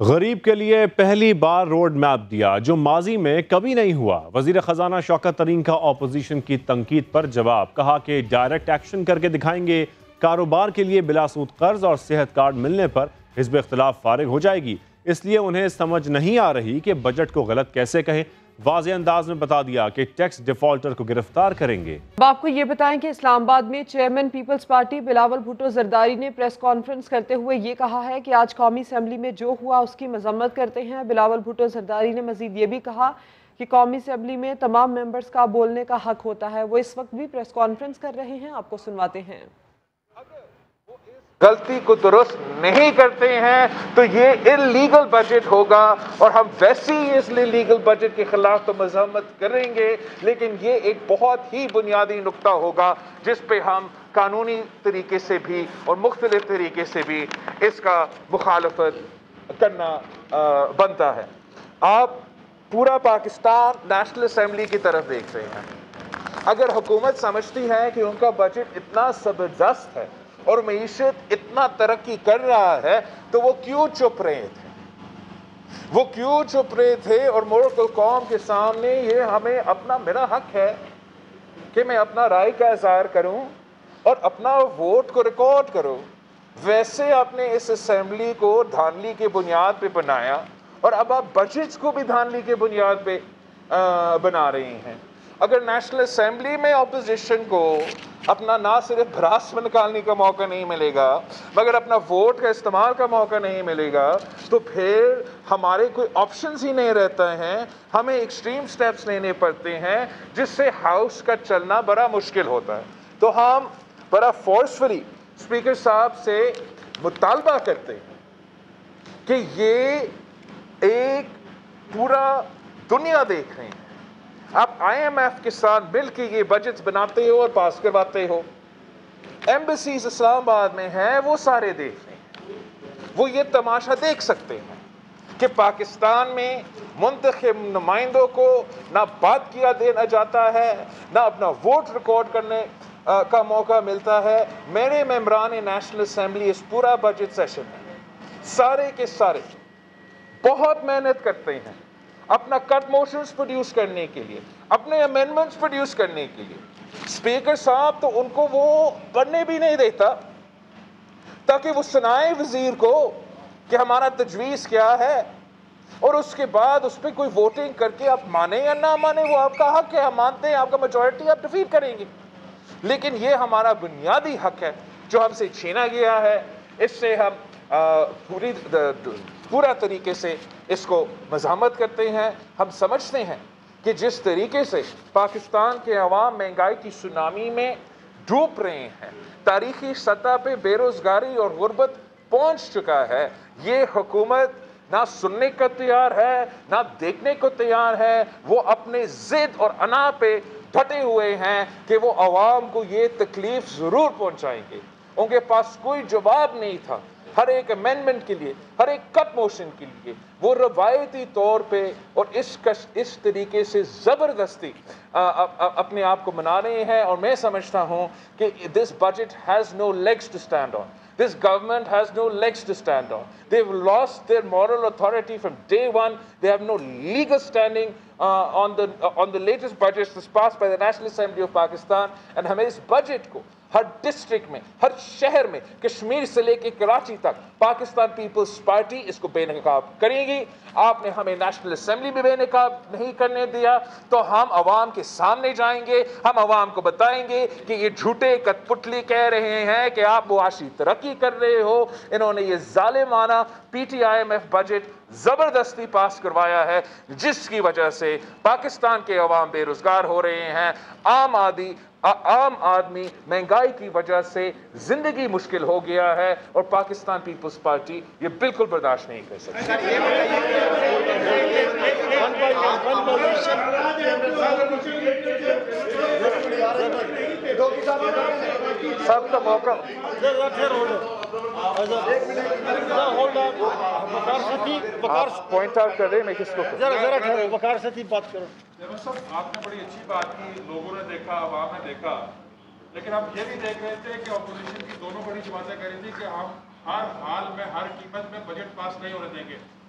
غریب کے لیے پہلی بار روڈ میپ دیا جو ماضی میں کبھی نہیں ہوا۔ وزیر خزانہ شوکت ترین کا اپوزیشن کی تنقید پر جواب، کہا کہ ڈائریکٹ ایکشن کر کے دکھائیں گے۔ کاروبار کے لیے بلا سود قرض اور صحت کارڈ ملنے پر حزب اختلاف فارغ ہو جائے گی، اس لیے انہیں سمجھ نہیں آ رہی کہ بجٹ کو غلط کیسے کہیں۔ واضح انداز میں بتا دیا کہ ٹیکس ڈیفالٹر کو گرفتار کریں گے۔ اب آپ کو یہ بتائیں کہ اسلام آباد میں chairman Peoples Party Bilawal Bhutto Zardari نے پریس کانفرنس کرتے ہوئے یہ کہا ہے کہ آج قومی اسمبلی میں جو ہوا اس کی مذمت کرتے ہیں۔ بلاول بھٹو زرداری نے مزید یہ بھی کہا کہ قومی اسمبلی میں تمام ممبرز کا بولنے کا حق ہوتا ہے۔ وہ اس وقت بھی پریس کانفرنس کر رہے ہیں، آپ کو سنواتے ہیں۔ غلطی کو درست نہیں کرتے ہیں تو یہ انلیگل بجٹ ہوگا، اور ہم ویسے ہی اس انلیگل بجٹ کے خلاف تو مذمت کریں گے، لیکن یہ ایک بہت ہی بنیادی نقطہ ہوگا جس پہ ہم قانونی طریقے سے بھی اور مختلف طریقے سے بھی اس کا مخالفت کرنا بنتا ہے۔ آپ پورا پاکستان نیشنل اسمبلی کی طرف دیکھ رہے ہیں۔ اگر حکومت سمجھتی ہے کہ ان کا بجٹ اتنا زبردست ہے اور معیشت اتنا ترقی کر رہا ہے تو وہ کیوں چپ رہے تھے؟ اور ملک و قوم کے سامنے یہ ہمیں میرا حق ہے کہ میں اپنا رائے کا اظہار کروں اور اپنا ووٹ کو ریکارڈ کروں۔ ویسے آپ نے اس اسمبلی کو دھاندلی کی بنیاد پہ بنایا، اور اب آپ بجٹس کو بھی دھاندلی کی بنیاد پہ بنا رہی ہیں۔ اگر نیشنل اسمبلی میں اپوزیشن کو اپنا نہ صرف بھراس میں نکالنے کا موقع نہیں ملے گا مگر اپنا ووٹ کا استعمال کا موقع نہیں ملے گا تو پھر ہمارے کوئی آپشنز ہی نہیں رہتا ہیں، ہمیں ایکسٹریم سٹیپس لینے پڑتے ہیں جس سے ہاؤس کا چلنا بڑا مشکل ہوتا ہے۔ تو ہم بڑا فورسفلی اسپیکر صاحب سے مطالبہ کرتے ہیں کہ یہ ایک پورا دنیا دیکھ رہے ہیں، آپ آئی ایم ایف کے ساتھ مل کے یہ بجٹس بناتے ہو اور پاس کرواتے ہو۔ ایمبیسیز اسلام آباد میں ہیں، وہ سارے دیکھ رہے ہیں، وہ یہ تماشا دیکھ سکتے ہیں کہ پاکستان میں منتخب نمائندوں کو نہ بات کیا دینا جاتا ہے، نہ اپنا ووٹ ریکارڈ کرنے کا موقع ملتا ہے۔ میرے ممبران نیشنل اسمبلی اس پورا بجٹ سیشن میں سارے کے سارے بہت محنت کرتے ہیں اپنا کٹ موشنز پروڈیوس کرنے کے لیے، اپنے امینڈمنٹس پروڈیوس کرنے کے لیے۔ اسپیکر صاحب تو ان کو وہ پڑھنے بھی نہیں دیتا تاکہ وہ سنائے وزیر کو کہ ہمارا تجویز کیا ہے، اور اس کے بعد اس پہ کوئی ووٹنگ کر کے آپ مانیں یا نہ مانیں وہ آپ کا حق ہے، ہم مانتے ہیں آپ کا میجورٹی آپ ڈیفیٹ کریں گے، لیکن یہ ہمارا بنیادی حق ہے جو ہم سے چھینا گیا ہے۔ اس سے ہم پورا طریقے سے اس کو مزاحمت کرتے ہیں۔ ہم سمجھتے ہیں کہ جس طریقے سے پاکستان کے عوام مہنگائی کی سونامی میں ڈوب رہے ہیں، تاریخی سطح پہ بے روزگاری اور غربت پہنچ چکا ہے، یہ حکومت نہ سننے کو تیار ہے نہ دیکھنے کو تیار ہے۔ وہ اپنے ضد اور انا پہ ڈٹے ہوئے ہیں کہ وہ عوام کو یہ تکلیف ضرور پہنچائیں گے۔ ان کے پاس کوئی جواب نہیں تھا ہر ایک امینڈمنٹ کے لیے، ہر ایک کٹ موشن کے لیے۔ وہ روایتی طور پہ اور اس طریقے سے زبردستی اپنے آپ کو منا رہے ہیں، اور میں سمجھتا ہوں کہ this budget has no legs to stand on. This government has no legs to stand on. They've lost their moral authority from day one. They have no legal standing on the latest budgets that's passed by the National Assembly of Pakistan. And ہمیں اس budget کو ہر district میں، ہر شہر میں، کشمیر سے لے کے کراچی تک Pakistan Peoples party اس کو بے نقاب کرے گی۔ آپ نے ہمیں نیشنل اسمبلی میں بے نقاب نہیں کرنے دیا تو ہم عوام کے سامنے جائیں گے، ہم عوام کو بتائیں گے کہ یہ جھوٹے کٹ پتلی کہہ رہے ہیں کہ آپ معاشی ترقی کر رہے ہو۔ انہوں نے یہ ظالمانہ P T I M F budget زبردستی پاس کروایا ہے جس کی وجہ سے پاکستان کے عوام بے روزگار ہو رہے ہیں، عام آدمی مہنگائی کی وجہ سے زندگی مشکل ہو گیا ہے، اور پاکستان پیپلز پارٹی یہ بالکل برداشت نہیں کر سکتی۔ سب کا موقع پوائنٹ آؤٹ کر رہے ہیں، میں کس کو وقار سے بات کروں۔ آپ نے بڑی اچھی بات کی، لوگوں نے دیکھا، عوام نے دیکھا، لیکن ہم یہ بھی دیکھ رہے تھے کہ اپوزیشن کی دونوں بڑی باتیں کہہ رہی تھی کہ ہم ہر حال میں ہر قیمت میں بجٹ پاس نہیں ہونے دیں گے۔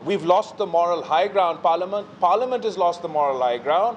we've lost the moral high ground. Parliament has lost the moral high ground.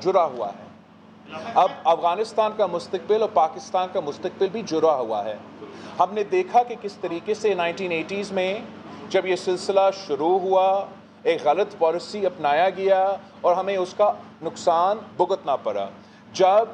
جڑا ہوا ہے. اب افغانستان کا مستقبل اور پاکستان کا مستقبل بھی جڑا ہوا ہے. ہم نے دیکھا کہ کس طریقے سے 1980s میں جب یہ سلسلہ شروع ہوا ایک غلط پالیسی اپنایا گیا اور ہمیں اس کا نقصان بھگتنا پڑا. جب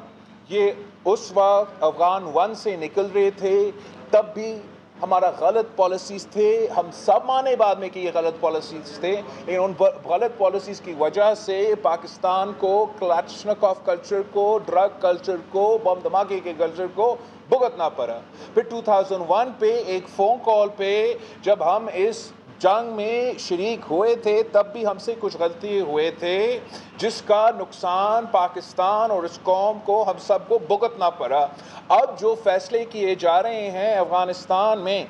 یہ اس وقت افغان 1 سے نکل رہے تھے تب بھی ہمارا غلط پالیسیز تھے. ہم سب مانے بعد میں کہ یہ غلط پالیسیز تھے, لیکن ان غلط پالیسیز کی وجہ سے پاکستان کو کلاشنکوف کلچر کو, ڈرگ کلچر کو, بم دھماکے کے کلچر کو بھگتنا پڑا. پھر 2001 پہ ایک فون کال پہ جب ہم اس جنگ میں شریک ہوئے تھے تب بھی ہم سے کچھ غلطی ہوئے تھے جس کا نقصان پاکستان اور اس قوم کو ہم سب کو بھگتنا پڑا. اب جو فیصلے کیے جا رہے ہیں افغانستان میں,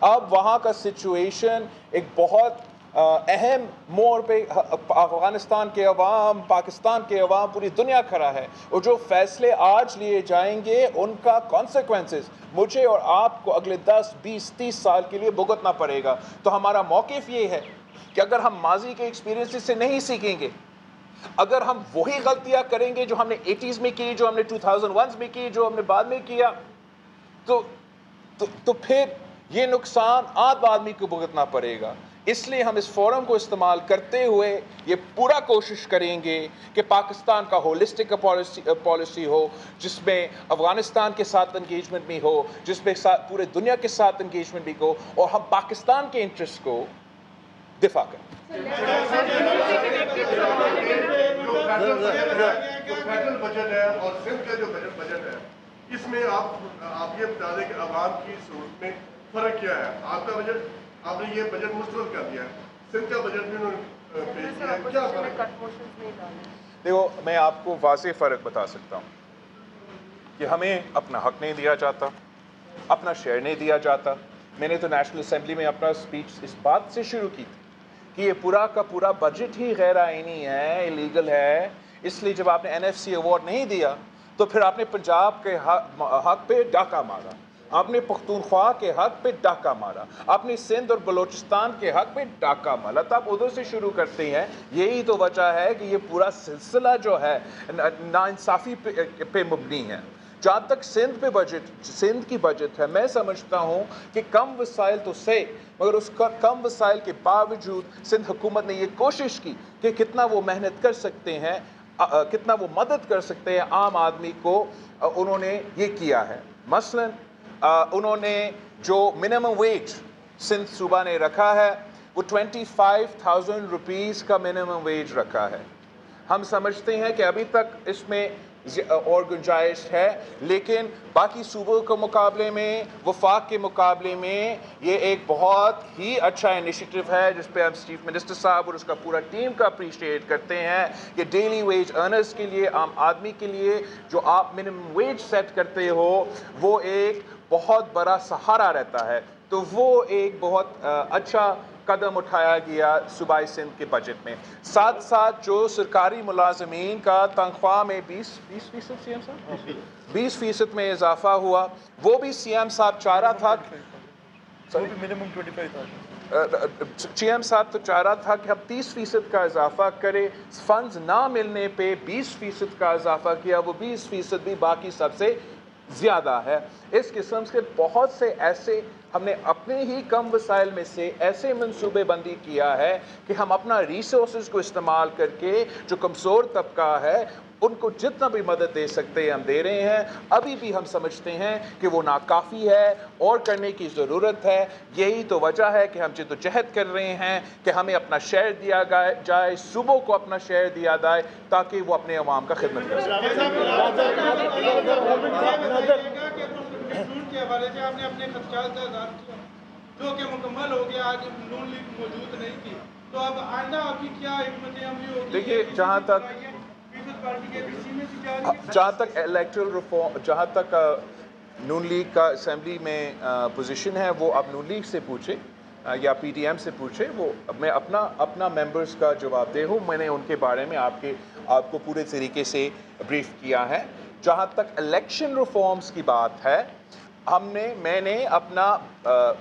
اب وہاں کا سچویشن ایک بہت اہم موڑ پہ افغانستان کے عوام, پاکستان کے عوام, پوری دنیا کھڑا ہے. اور جو فیصلے آج لیے جائیں گے ان کا کانسیکوینسز مجھے اور آپ کو اگلے 10, 20, 30 سال کے لیے بھگتنا پڑے گا. تو ہمارا موقف یہ ہے کہ اگر ہم ماضی کے ایکسپیرینسز سے نہیں سیکھیں گے, اگر ہم وہی غلطیاں کریں گے جو ہم نے 80s میں کی, جو ہم نے 2001 میں کی, جو ہم نے بعد میں کیا, تو پھر یہ نقصان عام آدمی کو بھگتنا پڑے گا. اس لیے ہم اس فورم کو استعمال کرتے ہوئے یہ پورا کوشش کریں گے کہ پاکستان کا ہولسٹک پالیسی ہو جس میں افغانستان کے ساتھ انگیجمنٹ بھی ہو, جس میں پورے دنیا کے ساتھ انگیجمنٹ بھی ہو, اور ہم پاکستان کے انٹرسٹ کو دفاع کریں. فیڈرل بجٹ ہے اور سندھ کا جو بجٹ ہے اس میں آپ یہ بتا دیں کہ عوام کی صورت میں فرق کیا ہے. آپ کا بجٹ, آپ نے یہ بجٹ مسترد کر دیا ہے, سندھ کا بجٹ بھی انہوں نے پیش کیا ہے, کیا فرق ہے؟ دیکھو میں آپ کو واضح فرق بتا سکتا ہوں کہ ہمیں اپنا حق نہیں دیا جاتا, اپنا شیئر نہیں دیا جاتا. میں نے تو نیشنل اسمبلی میں اپنا اسپیچ اس بات سے شروع کی تھی کہ یہ پورا کا پورا بجٹ ہی غیر آئینی ہے, ایلیگل ہے. اس لیے جب آپ نے NFC ایوارڈ نہیں دیا تو پھر آپ نے پنجاب کے حق پہ ڈاکہ مارا, آپ نے پختونخوا کے حق پہ ڈاکہ مارا, آپ نے سندھ اور بلوچستان کے حق پہ ڈاکہ مارا. تو آپ ادھر سے شروع کرتے ہیں. یہی تو وجہ ہے کہ یہ پورا سلسلہ جو ہے ناانصافی پہ مبنی ہے. جہاں تک سندھ کی بجٹ ہے, میں سمجھتا ہوں کہ کم وسائل تو سے, مگر اس کا کم وسائل کے باوجود سندھ حکومت نے یہ کوشش کی کہ کتنا وہ محنت کر سکتے ہیں, کتنا وہ مدد کر سکتے ہیں عام آدمی کو, انہوں نے یہ کیا ہے. مثلاً انہوں نے جو منیمم ویج سندھ صوبہ نے رکھا ہے وہ 25,000 روپیز کا منیمم ویج رکھا ہے. ہم سمجھتے ہیں کہ ابھی تک اس میں اور گنجائش ہے, لیکن باقی صوبوں کے مقابلے میں, وفاق کے مقابلے میں یہ ایک بہت ہی اچھا انیشیٹو ہے جس پہ ہم چیف منسٹر صاحب اور اس کا پورا ٹیم کا اپریشیٹ کرتے ہیں کہ ڈیلی ویج ارنرز کے لیے, عام آدمی کے لیے جو آپ منیمم ویج سیٹ کرتے ہو وہ ایک بہت بڑا سہارا رہتا ہے. تو وہ ایک بہت اچھا قدم اٹھایا گیا صوبائی سندھ کے بجٹ میں. ساتھ ساتھ جو سرکاری ملازمین کا تنخواہ میں 20% میں اضافہ ہوا, وہ بھی سی ایم صاحب چاہ رہا تھا, سی ایم صاحب تو چاہ رہا تھا کہ ہم 30% کا اضافہ کریں. فنڈز نہ ملنے پہ 20% کا اضافہ کیا, وہ 20% بھی باقی سب سے زیادہ ہے. اس قسم سے بہت سے ایسے ہم نے اپنے ہی کم وسائل میں سے ایسے منصوبے بندی کیا ہے کہ ہم اپنا ریسورسز کو استعمال کر کے جو کمزور طبقہ ہے ان کو جتنا بھی مدد دے سکتے ہیں ہم دے رہے ہیں. ابھی بھی ہم سمجھتے ہیں کہ وہ ناکافی ہے اور کرنے کی ضرورت ہے. یہی تو وجہ ہے کہ ہم جدوجہد کر رہے ہیں کہ ہمیں اپنا شیئر دیا جائے, صوبوں کو اپنا شیئر دیا جائے تاکہ وہ اپنے عوام کا خدمت کر سکیں. کے حوالے سے آپ نے اپنے خدشات کا اظہار کیا جو کہ مکمل ہو گیا, آج نون لیگ موجود نہیں تھی, تو اب آئندہ آپ کی کیا حکمت عملی ہوگی؟ دیکھیے جہاں تک الیکٹرل ریفارم, جہاں تک نون لیگ کا اسمبلی میں پوزیشن ہے وہ اب نون لیگ سے پوچھے یا پی ٹی ایم سے پوچھے. وہ میں اپنا ممبرز کا جواب دے ہوں. میں نے ان کے بارے میں آپ کو پورے طریقے سے بریف کیا ہے. جہاں تک الیکشن ریفارمز کی بات ہے, میں نے اپنا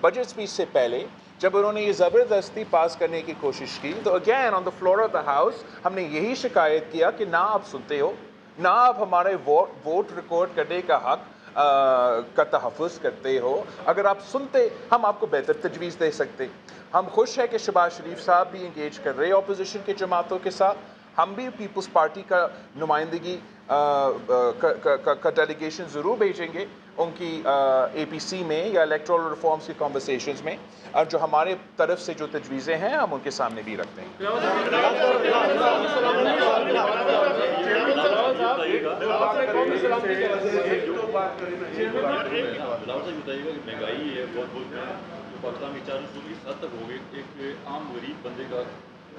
بجٹ اسپیچ سے پہلے جب انہوں نے یہ زبردستی پاس کرنے کی کوشش کی تو again on the floor of the house ہم نے یہی شکایت کیا کہ نہ آپ سنتے ہو، نہ آپ ہمارے ووٹ ریکارڈ کرنے کا حق کا تحفظ کرتے ہو. اگر آپ سنتے ہم آپ کو بہتر تجویز دے سکتے. ہم خوش ہیں کہ شہباز شریف صاحب بھی انگیج کر رہے اپوزیشن کے جماعتوں کے ساتھ. ہم بھی پیپلز پارٹی کا نمائندگی کا ڈیلیگیشن ضرور بھیجیں گے ان کی اے پی سی میں یا الیکٹورل ریفارمز کی کنورسیشنز میں، اور جو ہمارے طرف سے جو تجویزیں ہیں ہم ان کے سامنے بھی رکھتے ہیں. مہنگائی ہے بہت پاکستان میں 400 کی حد تک ہو گئی. ایک عام غریب بندے کا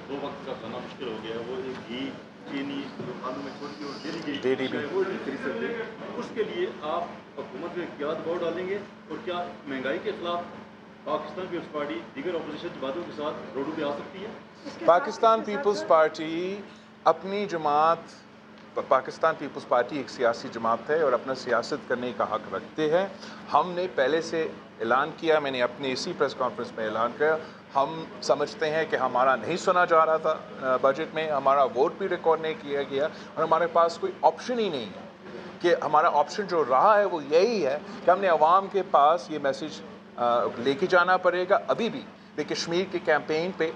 2 وقت کا کھانا مشکل ہو گیا. وہ ایک گھی چینی جو کھانوں میں چھوٹی اور ڈیلی کی وہ نہیں خرید سکتے. اس کے لیے آپ حکومت میں کیا دباؤ ڈالیں گے، اور کیا مہنگائی کے خلاف پاکستان پیپلز پارٹی دیگر اپوزیشن جماعتوں کے ساتھ روڈوں پہ آ سکتی ہے؟ پاکستان پیپلز پارٹی اپنی جماعت، پاکستان پیپلز پارٹی ایک سیاسی جماعت ہے اور اپنا سیاست کرنے کا حق رکھتے ہیں. ہم نے پہلے سے اعلان کیا، میں نے اپنے اسی پریس کانفرنس میں اعلان کیا، ہم سمجھتے ہیں کہ ہمارا نہیں سنا جا رہا تھا بجٹ میں، ہمارا ووٹ بھی ریکارڈ نہیں کیا گیا، اور ہمارے پاس کوئی آپشن ہی نہیں ہے. کہ ہمارا آپشن جو رہا ہے وہ یہی ہے کہ ہم نے عوام کے پاس یہ میسیج لے کے جانا پڑے گا. ابھی بھی میں کشمیر کے کیمپین پہ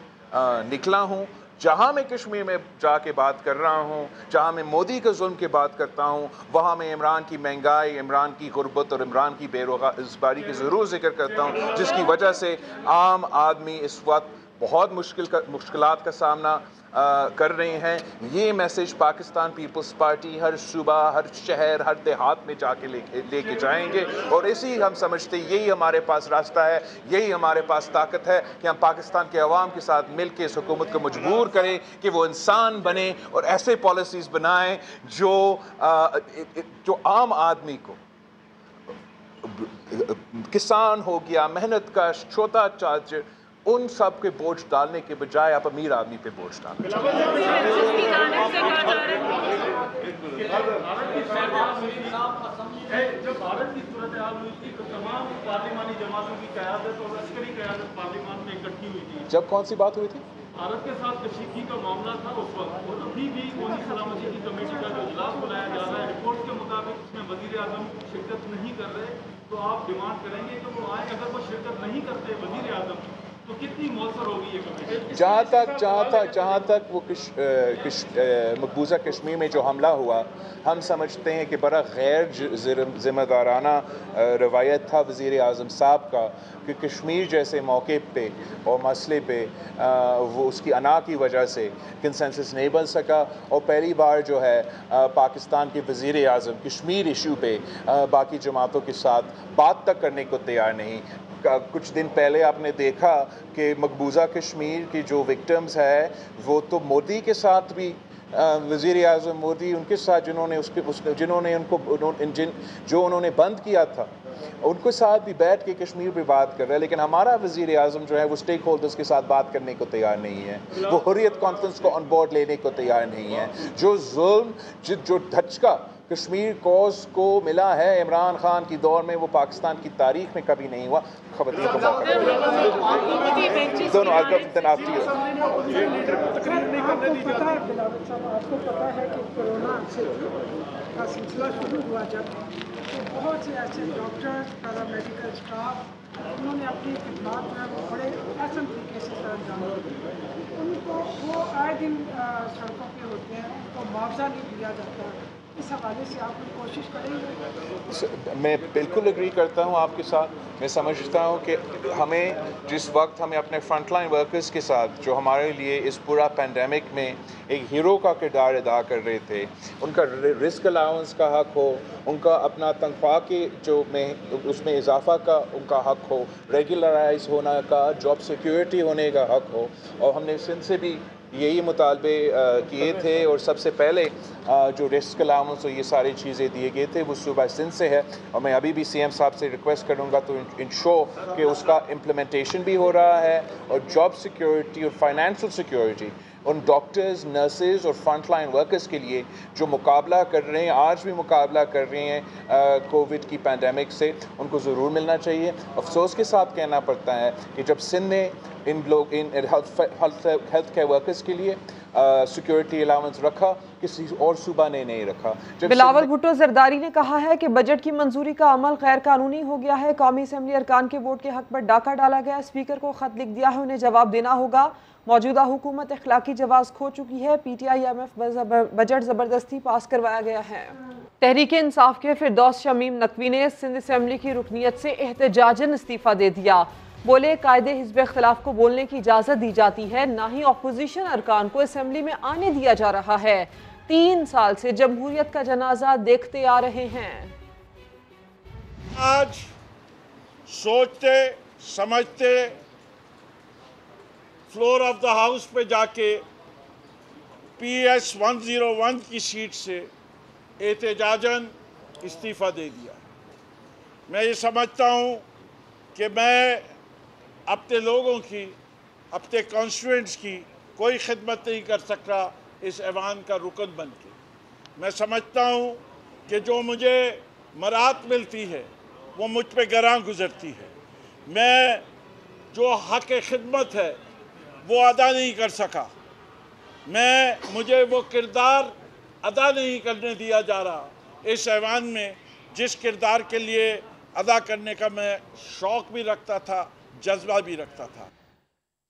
نکلا ہوں. جہاں میں کشمیر میں جا کے بات کر رہا ہوں، جہاں میں مودی کے ظلم کی بات کرتا ہوں، وہاں میں عمران کی مہنگائی، عمران کی غربت اور عمران کی بے روزگاری کی ضرور ذکر کرتا ہوں، جس کی وجہ سے عام آدمی اس وقت بہت مشکلات کا سامنا کر رہے ہیں. یہ میسیج پاکستان پیپلز پارٹی ہر صوبہ، ہر شہر، ہر دیہات میں جا کے لے کے جائیں گے، اور اسی ہم سمجھتے یہی ہمارے پاس راستہ ہے، یہی ہمارے پاس طاقت ہے کہ ہم پاکستان کے عوام کے ساتھ مل کے اس حکومت کو مجبور کریں کہ وہ انسان بنے اور ایسے پالیسیز بنائیں جو عام آدمی کو، کسان ہو گیا، محنت کش، چھوٹا تاجر، ان سب کے بوجھ ڈالنے کے بجائے آپ امیر آدمی پہ بوجھ ڈالنا چاہتے جب بھارت کی صورتحال ہوئی تھی تو تمام پارلیمانی جماعتوں کی قیادت اور عسکری قیادت پارلیمان میں اکٹھی ہوئی تھی. جب کون سی بات ہوئی تھی؟ بھارت کے ساتھ کشیدگی کا معاملہ تھا اس وقت، اور ابھی بھی قومی سلامتی کی کمیٹی کا جو اجلاس بلایا جا رہا ہے، رپورٹ کے مطابق اس میں وزیر اعظم شرکت نہیں کر رہے. تو آپ ڈیمانڈ کریں گے کہ وہ آئیں. اگر وہ شرکت نہیں کرتے وزیر اعظم تو کتنی مؤثر ہوگی یہ کمیٹی؟ جہاں تک وہ مقبوضہ کشمیر میں جو حملہ ہوا، ہم سمجھتے ہیں کہ بڑا غیر ذمہ دارانہ روایت تھا وزیر اعظم صاحب کا کہ کشمیر جیسے موقع پہ اور مسئلے پہ وہ اس کی انا کی وجہ سے کنسنسس نہیں بن سکا، اور پہلی بار جو ہے پاکستان کے وزیر اعظم کشمیر ایشو پہ باقی جماعتوں کے ساتھ بات تک کرنے کو تیار نہیں. کچھ دن پہلے آپ نے دیکھا کہ مقبوضہ کشمیر کی جو وکٹمز ہے وہ تو مودی کے ساتھ بھی، وزیر اعظم مودی ان کے ساتھ انہوں نے بند کیا تھا، ان کے ساتھ بھی بیٹھ کے کشمیر پہ بات کر رہے ہیں. لیکن ہمارا وزیر اعظم جو ہے وہ سٹیک ہولڈرز کے ساتھ بات کرنے کو تیار نہیں ہے، وہ حریت کانفرنس کو آن بورڈ لینے کو تیار نہیں ہے. جو ظلم، جو دھچکا کشمیر کوز کو ملا ہے عمران خان کی دور میں، وہ پاکستان کی تاریخ میں کبھی نہیں ہوا. خواتین کو موقع دونوں آپ کو پتا ہے کہ کورونا کا سلسلہ شروع ہوا جب تو بہت سے ایسے ڈاکٹرز، پیرامیڈیکل اسٹاف، انہوں نے اپنی خدمات میں وہ بڑے احسن طریقے سے سر انجام دیے. ان کو وہ آئے دن سڑکوں پہ ہوتے ہیں، ان کو معاوضہ نہیں دیا جاتا. اس حوالے سے آپ کوشش کریں گے؟ میں بالکل اگری کرتا ہوں آپ کے ساتھ. میں سمجھتا ہوں کہ ہمیں جس وقت ہمیں اپنے فرنٹ لائن ورکرز کے ساتھ جو ہمارے لیے اس پورا پینڈیمک میں ایک ہیرو کا کردار ادا کر رہے تھے، ان کا رسک الاؤنس کا حق ہو، ان کا اپنا تنخواہ کے جو میں اس میں اضافہ کا ان کا حق ہو، ریگولرائز ہونا کا، جاب سیکیورٹی ہونے کا حق ہو. اور ہم نے سندھ سے بھی یہی مطالبے کیے تھے، اور سب سے پہلے جو رسک الاؤنس اور یہ ساری چیزیں دیے گئے تھے وہ صوبہ سندھ سے ہے. اور میں ابھی بھی سی ایم صاحب سے ریکویسٹ کروں گا تو انشور کہ اس کا امپلیمنٹیشن بھی ہو رہا ہے، اور جاب سیکیورٹی اور فائنینشیل سیکیورٹی ان ڈاکٹرز، نرسز اور فرنٹ لائن ورکرز کے لیے جو مقابلہ کر رہے ہیں، آج بھی مقابلہ کر رہے ہیں کووڈ کی پینڈیمک سے، ان کو ضرور ملنا چاہیے۔ افسوس کے ساتھ کہنا پڑتا ہے کہ جب سندھ نے ان ہیلتھ کیئر ورکرز کے لیے سیکیورٹی الاؤنس رکھا، کسی اور صوبہ نے نہیں رکھا۔ بلاول بھٹو زرداری نے کہا ہے کہ بجٹ کی منظوری کا عمل غیر قانونی ہو گیا ہے، قومی اسمبلی ارکان کے ووٹ کے حق پر ڈاکہ ڈالا گیا، اسپیکر کو خط لکھ دیا ہے، انہیں جواب دینا ہوگا، موجودہ حکومت اخلاقی جواز کھو چکی ہے، P T I M F budget زبردستی پاس کروایا گیا ہے۔ تحریک انصاف کے فردوس شمیم نقوی نے سندھ اسمبلی کی رکنیت سے احتجاجاً استعفیٰ دے دیا، بولے قائد حزب اختلاف کو بولنے کی اجازت دی جاتی ہے، نہ ہی اپوزیشن ارکان کو اسمبلی میں آنے دیا جا رہا ہے، 3 سال سے جمہوریت کا جنازہ دیکھتے آ رہے ہیں۔ آج سوچتے سمجھتے فلور آف دا ہاؤس پہ جا کے پی ایس 101 کی سیٹ سے احتجاجاً استعفیٰ دے دیا۔ میں یہ سمجھتا ہوں کہ میں اپنے لوگوں کی، اپنے کانسٹیٹوئنٹس کی کوئی خدمت نہیں کر سکتا اس ایوان کا رکن بن کے۔ میں سمجھتا ہوں کہ جو مجھے مرات ملتی ہے وہ مجھ پہ گراں گزرتی ہے، میں جو حق خدمت ہے وہ ادا نہیں کر سکا، مجھے وہ کردار ادا نہیں کرنے دیا جا رہا اس ایوان میں جس کردار کے لیے ادا کرنے کا میں شوق بھی رکھتا تھا، جذبہ بھی رکھتا تھا۔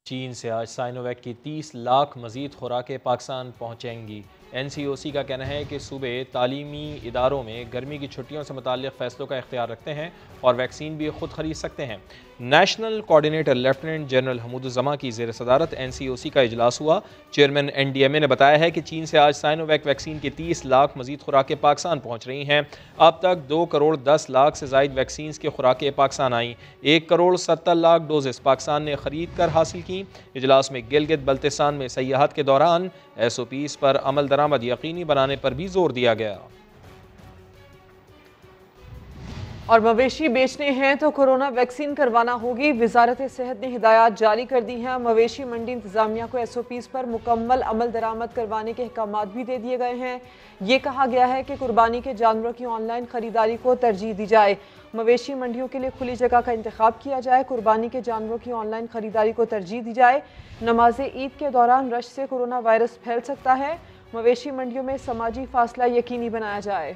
چین سے آج سائنو ویک کی 30 لاکھ مزید خوراکیں پاکستان پہنچیں گی۔ این سی او سی کا کہنا ہے کہ صوبے تعلیمی اداروں میں گرمی کی چھٹیوں سے متعلق فیصلوں کا اختیار رکھتے ہیں اور ویکسین بھی خود خرید سکتے ہیں۔ National coordinator lieutenant general Hamood uz-Zaman کی زیر صدارت این سی او سی کا اجلاس ہوا۔ چیئرمین این ڈی ایم اے نے بتایا ہے کہ چین سے آج سائنو ویک ویکسین کی 30 لاکھ مزید خوراکیں پاکستان پہنچ رہی ہیں۔ اب تک 2 کروڑ 10 لاکھ سے زائد ویکسینز کی خوراکیں پاکستان آئیں، 1 کروڑ 70 لاکھ ڈوزز پاکستان نے خرید کر حاصل کی۔ اجلاس میں گلگت بلتستان میں سیاحت کے دوران ایس او پیز پر عمل درآمد یقینی بنانے پر بھی زور دیا گیا۔ اور مویشی بیچنے ہیں تو کورونا ویکسین کروانا ہوگی، وزارت صحت نے ہدایات جاری کر دی ہیں۔ مویشی منڈی انتظامیہ کو ایس او پیز پر مکمل عمل درآمد کروانے کے احکامات بھی دے دیے گئے ہیں۔ یہ کہا گیا ہے کہ قربانی کے جانوروں کی آن لائن خریداری کو ترجیح دی جائے، مویشی منڈیوں کے لیے کھلی جگہ کا انتخاب کیا جائے، قربانی کے جانوروں کی آن لائن خریداری کو ترجیح دی جائے۔ نماز عید کے دوران رش سے کورونا وائرس پھیل سکتا ہے، مویشی منڈیوں میں سماجی فاصلہ یقینی بنایا جائے۔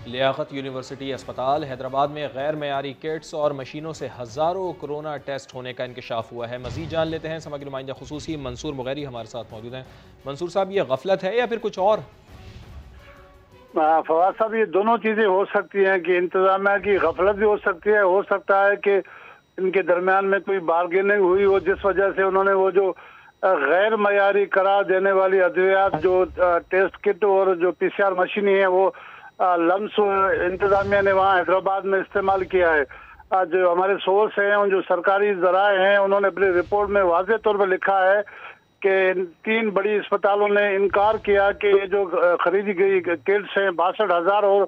لیاقت یونیورسٹی اسپتال حیدرآباد میں غیر معیاری کٹس اور مشینوں سے ہزاروں کورونا ٹیسٹ ہونے کا انکشاف ہوا ہے۔ مزید جان لیتے ہیں، سما کے نمائندہ خصوصی منصور مغیری ہمارے ساتھ موجود ہیں۔ منصور صاحب، یہ غفلت ہے یا پھر کچھ اور؟ فواد صاحب، یہ دونوں چیزیں ہو سکتی ہیں کہ انتظامیہ کی غفلت بھی ہو سکتی ہے، ہو سکتا ہے کہ ان کے درمیان میں کوئی بارگیننگ ہوئی ہو جس وجہ سے انہوں نے وہ جو غیر معیاری قرار دینے والی ادویات، جو ٹیسٹ کٹ اور جو پی سی آر مشینیں ہیں، وہ لمس انتظامیہ نے وہاں حیدرآباد میں استعمال کیا ہے۔ جو ہمارے سورس ہیں، جو سرکاری ذرائع ہیں، انہوں نے اپنی رپورٹ میں واضح طور پر لکھا ہے کہ 3 بڑی اسپتالوں نے انکار کیا کہ یہ جو خریدی گئی کٹس ہیں 62,000 اور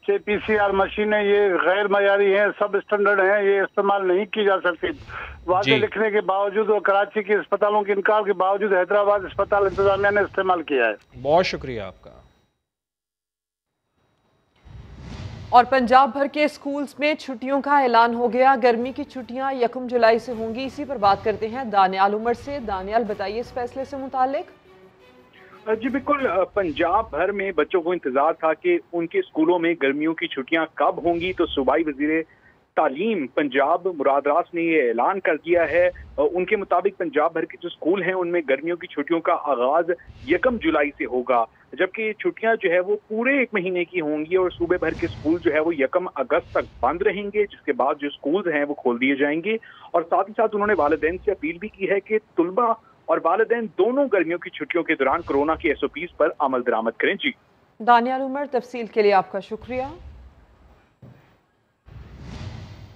6 پی سی آر مشینیں یہ غیر معیاری ہیں، سب اسٹینڈرڈ ہیں، یہ استعمال نہیں کی جا سکتی۔ واضح لکھنے کے باوجود اور کراچی کے اسپتالوں کے انکار کے باوجود حیدرآباد اسپتال انتظامیہ نے استعمال کیا ہے۔ بہت شکریہ آپ کا۔ اور پنجاب بھر کے اسکولز میں چھٹیوں کا اعلان ہو گیا، گرمی کی چھٹیاں 1 جولائی سے ہوں گی۔ اسی پر بات کرتے ہیں دانیال عمر سے۔ دانیال، بتائیے اس فیصلے سے متعلق۔ جی بالکل، پنجاب بھر میں بچوں کو انتظار تھا کہ ان کے اسکولوں میں گرمیوں کی چھٹیاں کب ہوں گی، تو صوبائی وزیر تعلیم پنجاب مراد راس نے یہ اعلان کر دیا ہے۔ ان کے مطابق پنجاب بھر کے جو اسکول ہیں ان میں گرمیوں کی چھٹیوں کا آغاز 1 جولائی سے ہوگا، جبکہ چھٹیاں جو ہے وہ پورے 1 مہینے کی ہوں گی اور صوبے بھر کے اسکول جو ہے وہ 1 اگست تک بند رہیں گے، جس کے بعد جو اسکول ہیں وہ کھول دیے جائیں گے۔ اور ساتھ ہی ساتھ انہوں نے والدین سے اپیل بھی کی ہے کہ طلباء اور والدین دونوں گرمیوں کی چھٹیوں کے دوران کورونا کی ایس او پیز پر عمل درآمد کریں۔ جی دانیال عمر، تفصیل کے لیے آپ کا شکریہ۔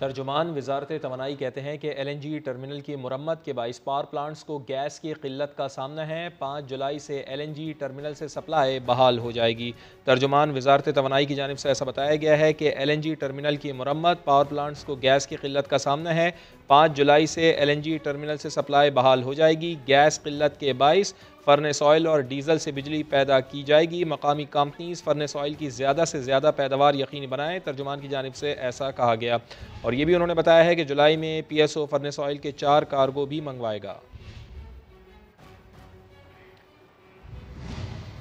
ترجمان وزارت توانائی کہتے ہیں کہ ایل این جی ٹرمینل کی مرمت کے باعث پاور پلانٹس کو گیس کی قلت کا سامنا ہے۔ 5 جولائی سے ایل این جی ٹرمینل سے سپلائی بحال ہو جائے گی۔ ترجمان وزارت توانائی کی جانب سے ایسا بتایا گیا ہے کہ ایل این جی ٹرمینل کی مرمت، پاور پلانٹس کو گیس کی قلت کا سامنا ہے۔ 5 جولائی سے ایل این جی ٹرمینل سے سپلائی بحال ہو جائے گی۔ گیس قلت کے باعث فرنس آئل اور ڈیزل سے بجلی پیدا کی جائے گی۔ مقامی کمپنیز فرنس آئل کی زیادہ سے زیادہ پیداوار یقینی بنائیں، ترجمان کی جانب سے ایسا کہا گیا۔ اور یہ بھی انہوں نے بتایا ہے کہ جولائی میں P S O furnace oil کے 4 کارگو بھی منگوائے گا۔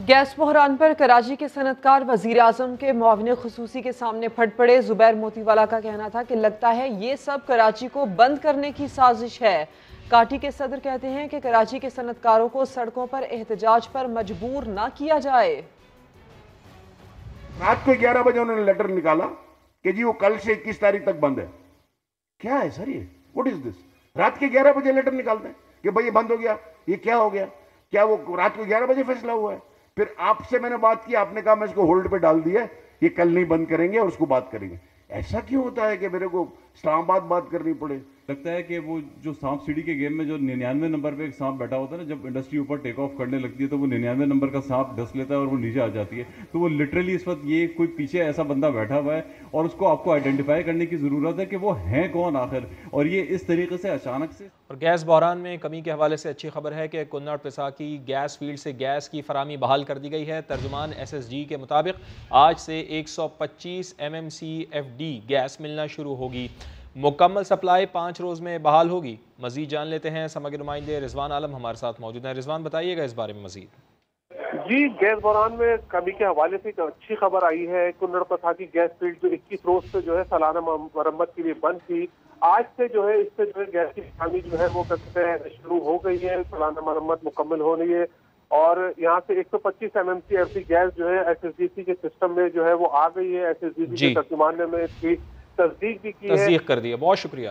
گیس بحران پر کراچی کے صنعتکار وزیر اعظم کے معاون خصوصی کے سامنے پھٹ پڑے۔ زبیر موتی والا کا کہنا تھا کہ لگتا ہے یہ سب کراچی کو بند کرنے کی سازش ہے۔ کاٹی کے صدر کہتے ہیں کہ کراچی کے صنعتکاروں کو سڑکوں پر احتجاج پر مجبور نہ کیا جائے۔ رات کو 11 بجے انہوں نے لیٹر نکالا کہ جی وہ کل سے 21 تاریخ تک بند ہے۔ کیا ہے سر یہ؟ واٹ از دس؟ رات کے 11 بجے لیٹر نکالتے ہیں کہ بھائی یہ بند ہو گیا، یہ کیا ہو گیا؟ کیا وہ رات کو 11 بجے فیصلہ ہوا ہے؟ پھر آپ سے میں نے بات کی، آپ نے کہا میں اس کو ہولڈ پہ ڈال دیا، یہ کل نہیں بند کریں گے اور اس کو بات کریں گے۔ ایسا کیوں ہوتا ہے کہ میرے کو اسلام آباد بات کرنی پڑے؟ لگتا ہے کہ وہ جو سانپ سیڑھی کے گیم میں جو 99 نمبر پہ ایک سانپ بیٹھا ہوتا ہے نا، جب انڈسٹری اوپر ٹیک آف کرنے لگتی ہے تو وہ 99 نمبر کا سانپ ڈس لیتا ہے اور وہ نیچے آ جاتی ہے۔ تو وہ لٹرلی اس وقت یہ کوئی پیچھے ایسا بندہ بیٹھا ہوا ہے اور اس کو آپ کو آئیڈینٹیفائی کرنے کی ضرورت ہے کہ وہ ہیں کون آخر، اور یہ اس طریقے سے اچانک سے۔ اور گیس بحران میں کمی کے حوالے سے اچھی خبر ہے کہ کنڑ پساکی گیس فیلڈ سے گیس کی فراہمی بحال کر دی گئی ہے۔ ترجمان ایس ایس جی کے مطابق آج سے 125 MMCFD گیس ملنا شروع ہوگی۔ مکمل سپلائی 5 روز میں بحال ہوگی۔ مزید جان لیتے ہیں سماجی نمائندے رضوان عالم ہمارے ساتھ موجود ہیں۔ رضوان بتائیے گا اس بارے میں مزید۔ جی، گیس بحران میں کمی کے حوالے سے ایک اچھی خبر آئی ہے۔ کنڑ پساکی گیس فیلڈ جو 21 روز سے جو ہے سالانہ مرمت کے لیے بند تھی، آج سے جو ہے اس سے جو ہے گیس کی فراہمی جو ہے وہ کہتے ہیں شروع ہو گئی ہے، سالانہ مرمت مکمل ہو رہی ہے، اور یہاں سے 125 MMCFD گیس جو ہے ایس ایس ڈی سی کے سسٹم میں جو ہے وہ آ گئی ہے۔ ایس ایس ڈی سی کے ترجمان نے میں اس کی تصدیق بھی کی ہے، تصدیق کر دی ہے۔ بہت شکریہ۔